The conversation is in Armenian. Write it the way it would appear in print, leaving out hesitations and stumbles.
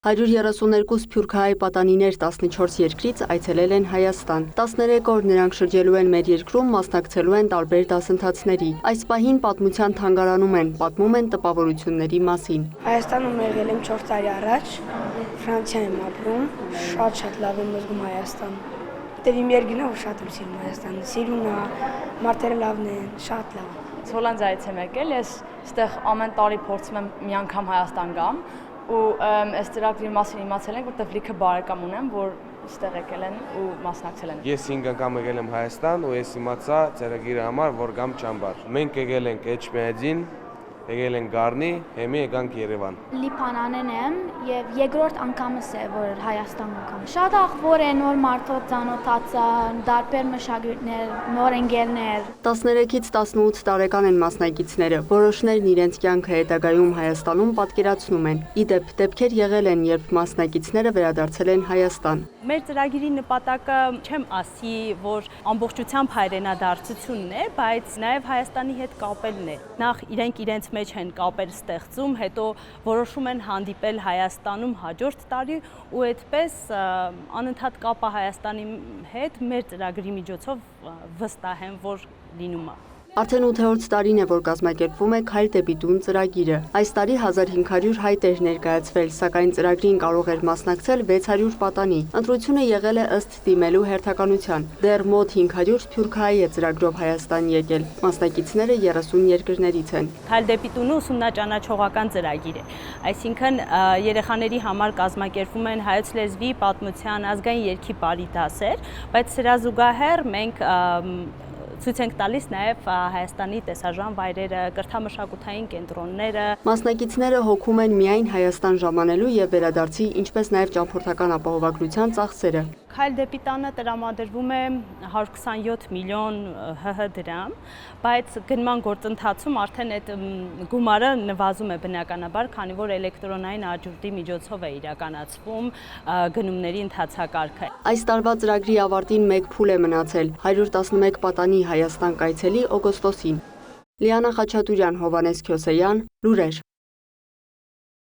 132 սփյուռքահայ պատանիներ 14 երկրից այցելել են Հայաստան։ 13 օր նրանք շրջելու են մեր երկրում, մասնակցելու են տարբեր դասընթացների։ Այս պահին պատմության թանգարանում են, պատմում են տպավորությունների մասին։ Հայաստանում եղել եմ 4 տարի առաջ, Ֆրանսիա եմ ապրում, շատ լավ եմ զգում Հայաստան։ Դե իմ երկիրն է, որ շատ եմ սիրում Հայաստանը, սիրուն է, մարդերը լավն են, շատ լավ։ Հոլանդիայից եմ եկել, ես այստեղ ամեն տարի փորձում եմ մի անգամ Հայաստան գամ ու այս ծրագրի մասին իմացել ենք, որտեղ լիքը բարեկամ ունեմ, որ այստեղ եկել են ու մասնակցել են։ Ես 5 անգամ եկել եմ Հայաստան ու ես իմացա ծրագրի համար, որ գամ ճամբար։ Մենք եկել ենք Էջմիածին, եկել ենք Գառնի, հիմա եկանք Երևան։ Լիփանանեն եմ եւ երկրորդ անգամս է, որ Հայաստան եկամ։ Շատ ախոր է, նոր մարդով ծանոթացա, դարբեր մշակույթներ, նոր ընկերներ։ 13-ից 18 տարեկան են մասնակիցները։ Որոշներն իրենց կյանքը հետագայում Հայաստանում պատկերացնում են։ Իդեպ դեպքեր եղել են, երբ մասնակիցները վերադարձել են Հայաստան։ Մեր ծրագրի նպատակը չեմ ասի, որ ամբողջությամբ հայրենադարձությունն է, բայց նաև Հայաստանի հետ կապելն է։ Նախ իրենց մեջ են կապեր ստեղծում, հետո որոշում են հանդիպել Հայաստանում հաջորդ տարի ու այդպես անընդհատ կապը Հայաստանի հետ մեր ծրագրի միջոցով վստահ եմ, որ լինում է։ Արդեն 8-րդ տարին է, որ կազմակերպվում է Քայլ դեպի տուն ծրագիրը։ Այս տարի 1500 հայտ էր ներկայացվել, սակայն ծրագրին կարող էր մասնակցել 600 պատանի։ Ընտրությունը եղել է ըստ դիմելու հերթականության։ Դեռ մոտ 500 սփյուռքահայ է ծրագրով Հայաստան եկել։ Մասնակիցները 30 երկրներից են։ Քայլ դեպի տունը ուսումնաճանաչողական ծրագիր է։ Այսինքն երեխաների համար կազմակերպվում են հայոց լեզվի, պատմության, ազգային երգի բարի դասեր, բայց սրա զուգահեռ մենք ցույց ենք տալիս նաև Հայաստանի տեսարժան վայրերը, կրթամշակութային կենտրոնները։ Մասնակիցները հոգում են միայն Հայաստան ժամանելու եւ վերադարձի, ինչպես նաև ճամփորդական ապահովագրության ծախսերը։ Քայլ դեպի տանը տրամադրվում է 127 միլիոն ՀՀ դրամ, բայց գնման գործընթացում արդեն այդ գումարը նվազում է բնականաբար, քանի որ էլեկտրոնային աճուրդի միջոցով է իրականացվում գնումների ընթացակարգը։ Այս տարվա ծրագրի ավարտին 1 փուլ է մնացել, 111 պատանի Հայաստան կայցելի օգոստոսին։ Լիանա Խաչատուրյան, Հովհաննես Քյոսեյան, լուրեր։